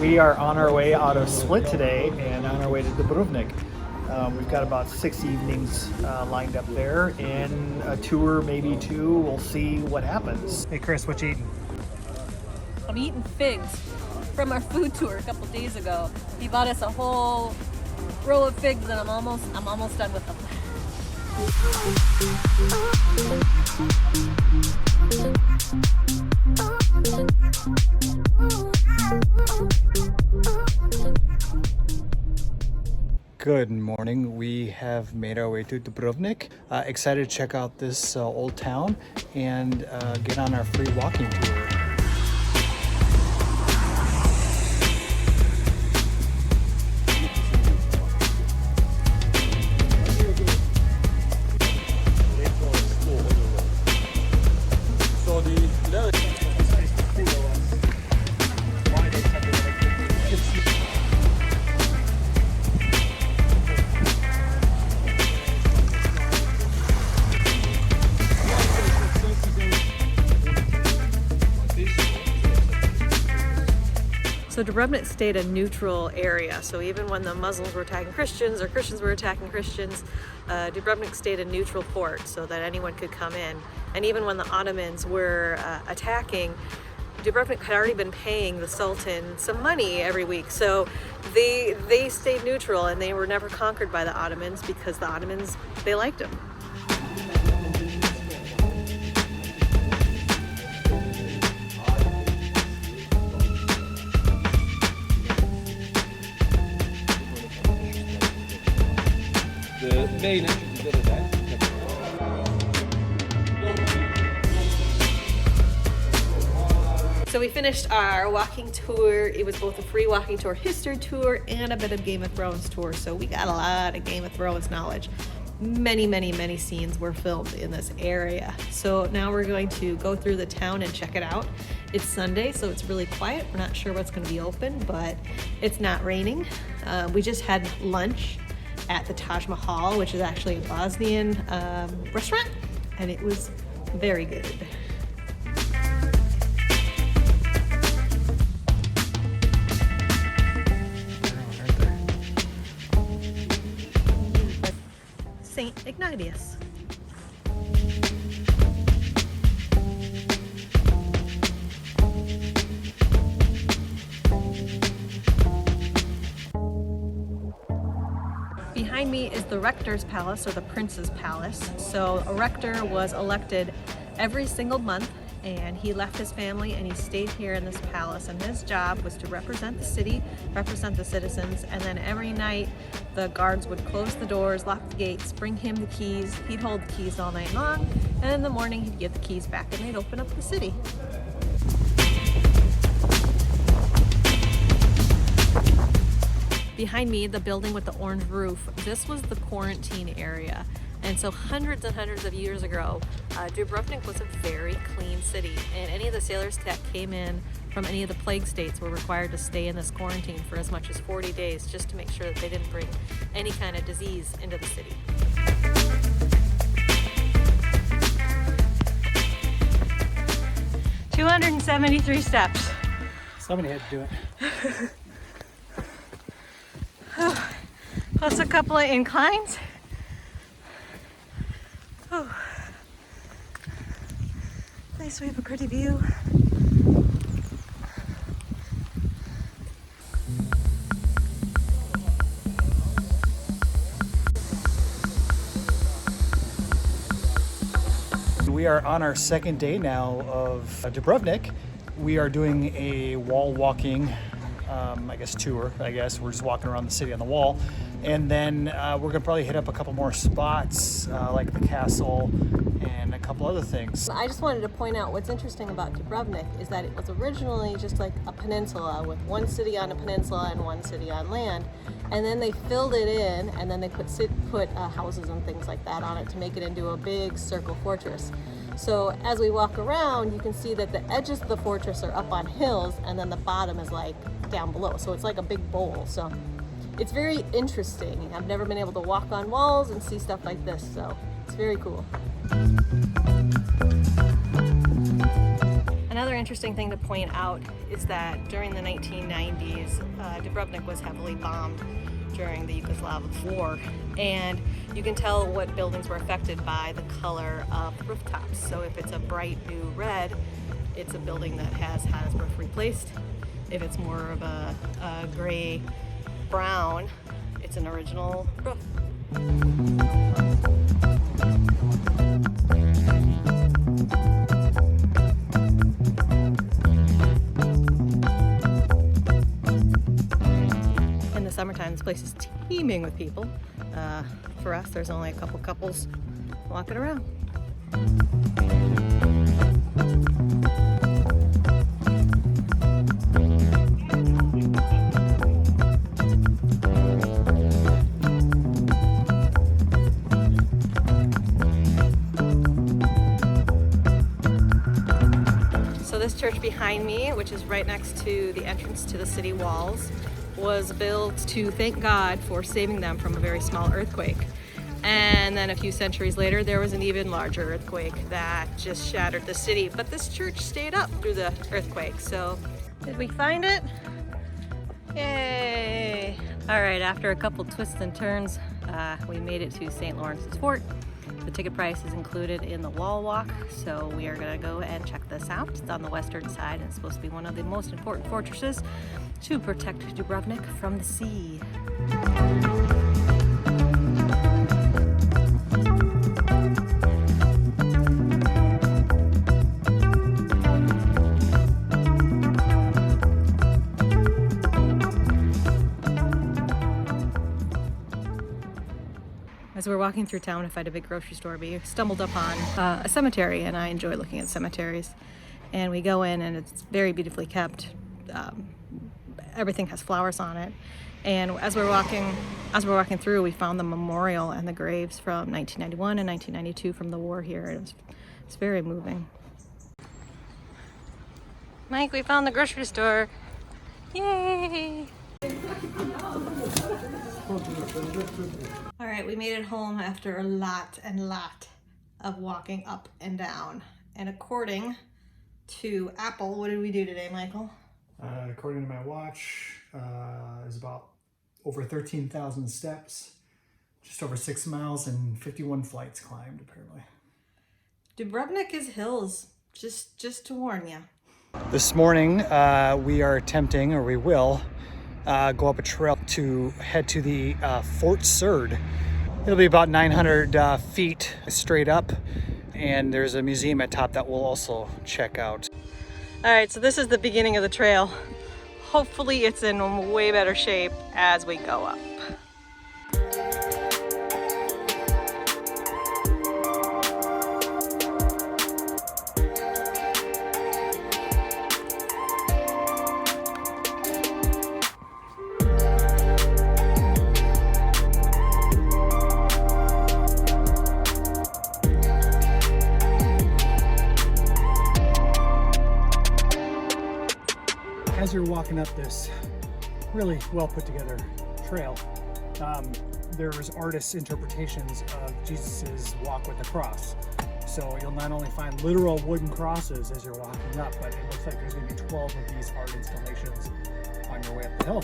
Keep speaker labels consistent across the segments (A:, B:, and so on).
A: We are on our way out of Split today and on our way to Dubrovnik. We've got about 6 evenings lined up there, and a tour, maybe 2. We'll see what happens. Hey Chris, what you eating?
B: I'm eating figs from our food tour a couple days ago. He bought us a whole row of figs, and I'm almost done with them.
A: Good morning. We have made our way to Dubrovnik. Excited to check out this old town and get on our free walking tour.
B: So Dubrovnik stayed a neutral area. So even when the Muslims were attacking Christians or Christians were attacking Christians, Dubrovnik stayed a neutral port so that anyone could come in. And even when the Ottomans were attacking, Dubrovnik had already been paying the Sultan some money every week. So they stayed neutral, and they were never conquered by the Ottomans because the Ottomans, they liked them. So we finished our walking tour. It was both a free walking tour, history tour, and a bit of Game of Thrones tour. So we got a lot of Game of Thrones knowledge. Many scenes were filmed in this area. So now we're going to go through the town and check it out. It's Sunday, so it's really quiet. We're not sure what's going to be open, but it's not raining. We just had lunch at the Mahal, which is actually a Bosnian restaurant, and it was very good. St. Ignatius. Behind me is the Rector's Palace, or the Prince's Palace. So a rector was elected every single month, and he left his family and he stayed here in this palace, and his job was to represent the city, represent the citizens, and then every night the guards would close the doors, lock the gates, bring him the keys. He'd hold the keys all night long, and in the morning he'd give the keys back and they'd open up the city. Behind me, the building with the orange roof, this was the quarantine area. And so hundreds and hundreds of years ago, Dubrovnik was a very clean city, and any of the sailors that came in from any of the plague states were required to stay in this quarantine for as much as 40 days just to make sure that they didn't bring any kind of disease into the city. "273 steps.
A: Somebody had to do it.
B: Plus a couple of inclines. Oh. Nice, we have a pretty view.
A: We are on our second day now of Dubrovnik. We are doing a wall walking tour. We're just walking around the city on the wall, and then we're gonna probably hit up a couple more spots like the castle and a couple other things.
B: I just wanted to point out what's interesting about Dubrovnik is that it was originally just like a peninsula with one city on a peninsula and one city on land, and then they filled it in, and then they put houses and things like that on it to make it into a big circle fortress. So as we walk around, you can see that the edges of the fortress are up on hills, and then the bottom is like down below. So it's like a big bowl. So it's very interesting. I've never been able to walk on walls and see stuff like this, so it's very cool. Another interesting thing to point out is that during the 1990s, Dubrovnik was heavily bombed during the Yugoslav war, and you can tell what buildings were affected by the color of the rooftops. So if it's a bright new red, it's a building that has had its roof replaced. If it's more of a gray brown, it's an original roof. Summertime, this place is teeming with people. For us, there's only a couple couples walking around. So this church behind me, which is right next to the entrance to the city walls, was built to thank God for saving them from a very small earthquake. And then a few centuries later, there was an even larger earthquake that just shattered the city. But this church stayed up through the earthquake. So, did we find it? Yay! All right, after a couple twists and turns, we made it to St. Lawrence's Fort. The ticket price is included in the wall walk, so we are gonna go and check this out. It's on the western side, and it's supposed to be one of the most important fortresses to protect Dubrovnik from the sea. As we're walking through town to find a big grocery store, we stumbled upon a cemetery, and I enjoy looking at cemeteries. And we go in, and it's very beautifully kept. Everything has flowers on it. And as we're walking through, we found the memorial and the graves from 1991 and 1992 from the war here. It's very moving. Mike, we found the grocery store. Yay! All right, we made it home after a lot of walking up and down. And according to Apple, what did we do today, Michael?
A: According to my watch, is about over 13,000 steps, just over 6 miles, and 51 flights climbed, apparently.
B: Dubrovnik is hills, just to warn you.
A: This morning, we are attempting, or we will, go up a trail to head to the Fort Srd. It'll be about 900 feet straight up, and there's a museum at top that we'll also check out.
B: All right, so this is the beginning of the trail. Hopefully it's in way better shape as we go up.
A: As you're walking up this really well put together trail, there's artists' interpretations of Jesus's walk with the cross. So you'll not only find literal wooden crosses as you're walking up, but it looks like there's going to be 12 of these art installations on your way up the hill.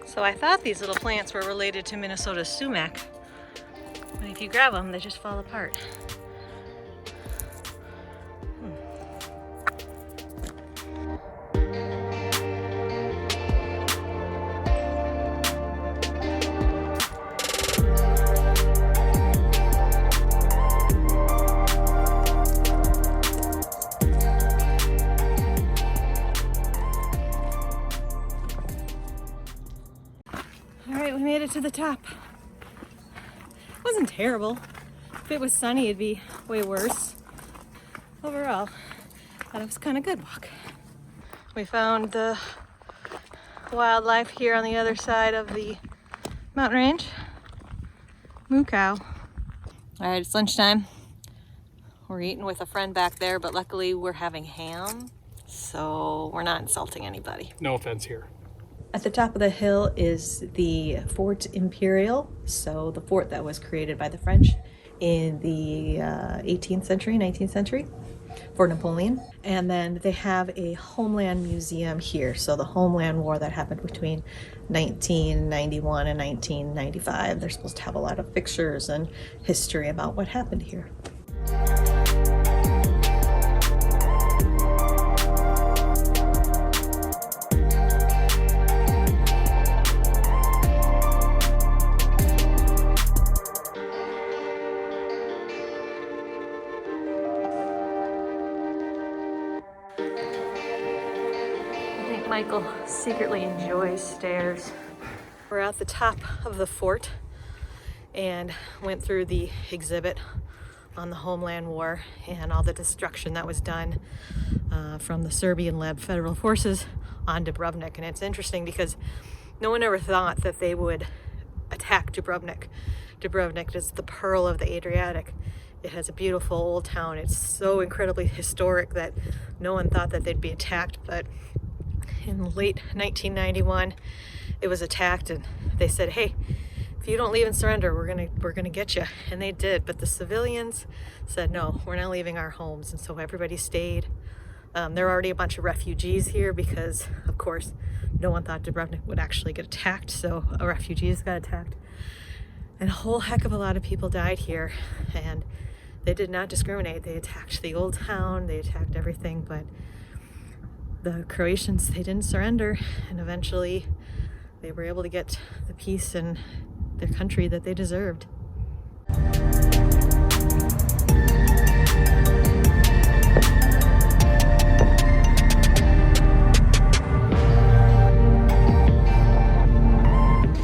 B: So I thought these little plants were related to Minnesota's sumac, but if you grab them, they just fall apart. We made it to the top. It wasn't terrible. If it was sunny, it'd be way worse. Overall, I thought it was kind of good walk. We found the wildlife here on the other side of the mountain range. Moo cow. All right, it's lunchtime. We're eating with a friend back there, but luckily we're having ham. so we're not insulting anybody.
A: No offense here.
B: At the top of the hill is the Fort Imperial, so the fort that was created by the French in the 18th century, 19th century, for Napoleon. And then they have a Homeland museum here, so the Homeland War that happened between 1991 and 1995. They're supposed to have a lot of pictures and history about what happened here. Michael secretly enjoys stairs. We're at the top of the fort and went through the exhibit on the Homeland War and all the destruction that was done from the Serbian-led federal forces on Dubrovnik. And it's interesting because no one ever thought that they would attack Dubrovnik. Dubrovnik is the pearl of the Adriatic. It has a beautiful old town. It's so incredibly historic that no one thought that they'd be attacked, but in late 1991 it was attacked, and they said, hey, if you don't leave and surrender, we're gonna get you. And they did, but the civilians said, no, we're not leaving our homes. And so everybody stayed. There are already a bunch of refugees here because, of course, no one thought Dubrovnik would actually get attacked, so refugees got attacked. And a whole heck of a lot of people died here, and they did not discriminate. They attacked the old town, they attacked everything, but the Croatians, they didn't surrender, and eventually they were able to get the peace in their country that they deserved.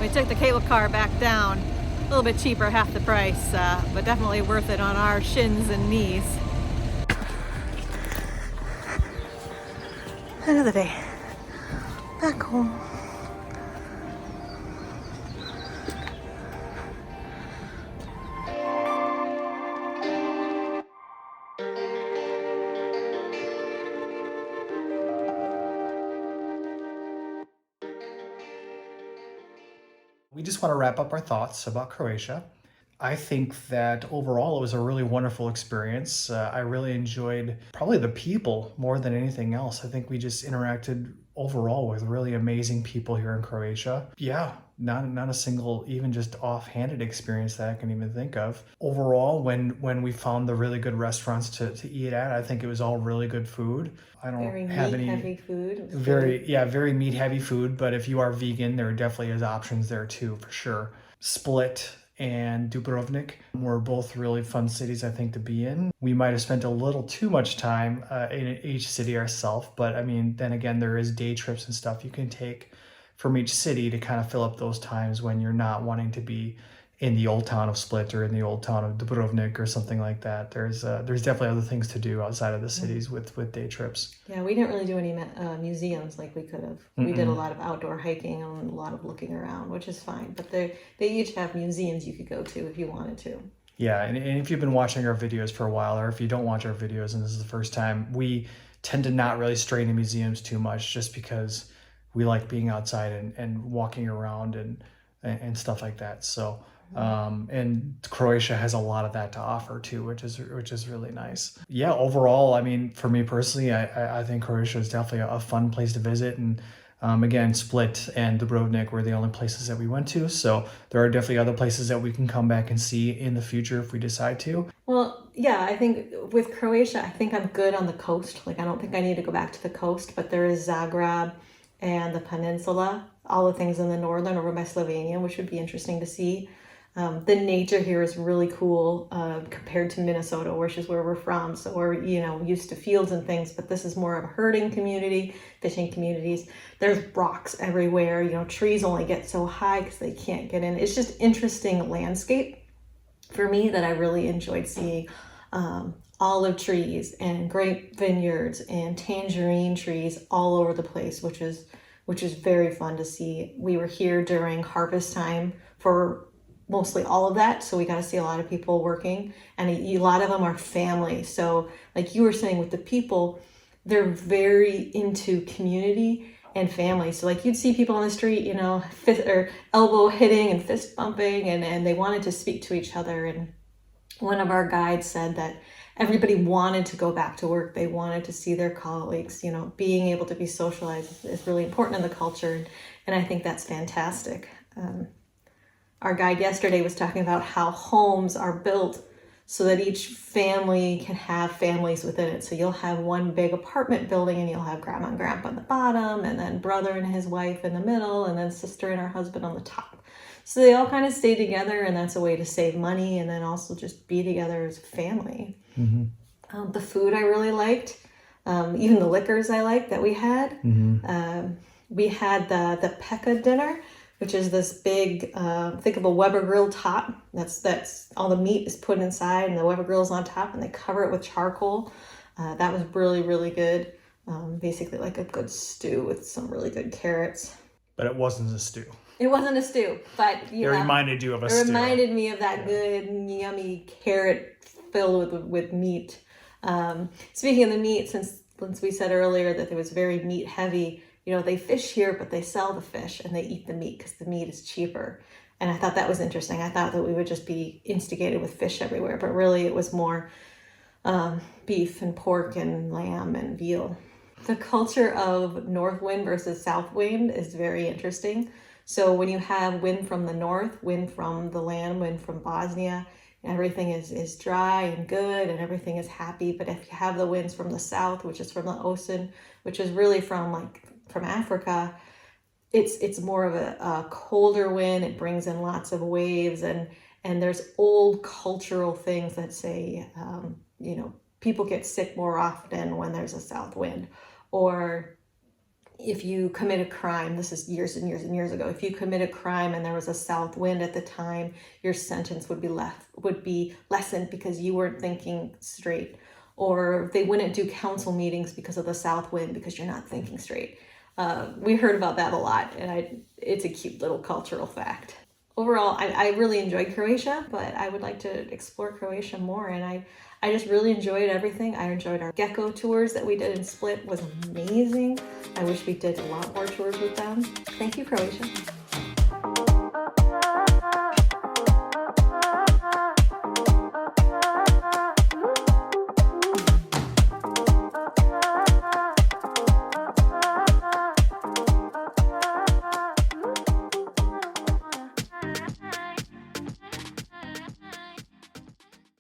B: We took the cable car back down, a little bit cheaper, half the price, but definitely worth it on our shins and knees. End of the day, back home.
A: We just want to wrap up our thoughts about Croatia. I think that overall it was a really wonderful experience. I really enjoyed probably the people more than anything else. I think we just interacted overall with really amazing people here in Croatia. Yeah, not a single, even just offhanded experience that I can even think of. Overall, when we found the really good restaurants to eat at, I think it was all really good food. I don't
B: very
A: have any
B: heavy food.
A: very meat heavy food, but if you are vegan, there definitely is options there too, for sure. Split and Dubrovnik were both really fun cities, I think, to be in. We might have spent a little too much time in each city ourselves, but I mean, then again, there is day trips and stuff you can take from each city to kind of fill up those times when you're not wanting to be in the old town of Split or in the old town of Dubrovnik or something like that. There's definitely other things to do outside of the cities with day trips.
B: Yeah, we didn't really do any museums like we could have. We did a lot of outdoor hiking and a lot of looking around, which is fine. But they each have museums you could go to if you wanted to.
A: Yeah, and if you've been watching our videos for a while, or if you don't watch our videos and this is the first time, we tend to not really stray into museums too much just because we like being outside and walking around and stuff like that. So and Croatia has a lot of that to offer too, which is really nice. Yeah, overall, I mean, for me personally, I think Croatia is definitely a fun place to visit. And again, Split and Dubrovnik were the only places that we went to. So there are definitely other places that we can come back and see in the future if we decide to.
B: Well, yeah, I think with Croatia, I think I'm good on the coast. Like, I don't think I need to go back to the coast, but there is Zagreb and the peninsula, all the things in the northern over by Slovenia, which would be interesting to see. The nature here is really cool compared to Minnesota, which is where we're from. So we're, used to fields and things, but this is more of a herding community, fishing communities. There's rocks everywhere. Trees only get so high because they can't get in. It's just interesting landscape for me that I really enjoyed seeing. Olive trees and grape vineyards and tangerine trees all over the place, which is very fun to see. We were here during harvest time for mostly all of that, so we got to see a lot of people working, and a lot of them are family. So like you were saying with the people,
C: they're very into community and family. So like you'd see people on the street, you know, fist or elbow hitting and fist bumping, and they wanted to speak to each other. And one of our guides said that everybody wanted to go back to work. They wanted to see their colleagues. You know, being able to be socialized is really important in the culture, and I think that's fantastic. Our guide yesterday was talking about how homes are built so that each family can have families within it. So you'll have one big apartment building and you'll have grandma and grandpa at the bottom, and then brother and his wife in the middle, and then sister and her husband on the top. So they all kind of stay together, and that's a way to save money and then also just be together as a family. The food I really liked, even the liquors I liked that we had. We had the Pekka dinner, which is this big, think of a Weber grill top. That's all the meat is put inside, and the Weber grill is on top, and they cover it with charcoal. That was really, really good. Basically like a good stew with some really good carrots.
A: But it wasn't a stew.
C: It wasn't a stew, but
A: It reminded you of a stew.
C: It reminded me of that good, yummy carrot filled with meat. Speaking of the meat, since we said earlier that it was very meat heavy, you know, they fish here, but they sell the fish and they eat the meat because the meat is cheaper. And I thought that was interesting. I thought that we would just be instigated with fish everywhere, but really it was more beef and pork and lamb and veal. The culture of north wind versus south wind is very interesting. So when you have wind from the north, wind from the land, wind from Bosnia, everything is dry and good and everything is happy. But if you have the winds from the south, which is from the ocean, which is really from Africa, it's more of a colder wind. It brings in lots of waves, and there's old cultural things that say, you know, people get sick more often when there's a south wind. Or if you commit a crime, this is years and years and years ago, if you commit a crime and there was a south wind at the time, your sentence would be lessened because you weren't thinking straight. Or they wouldn't do council meetings because of the south wind because you're not thinking straight. We heard about that a lot, and it's a cute little cultural fact. Overall, I really enjoyed Croatia, but I would like to explore Croatia more, and I just really enjoyed everything. I enjoyed our gecko tours that we did in Split. It was amazing. I wish we did a lot more tours with them. Thank you, Croatia.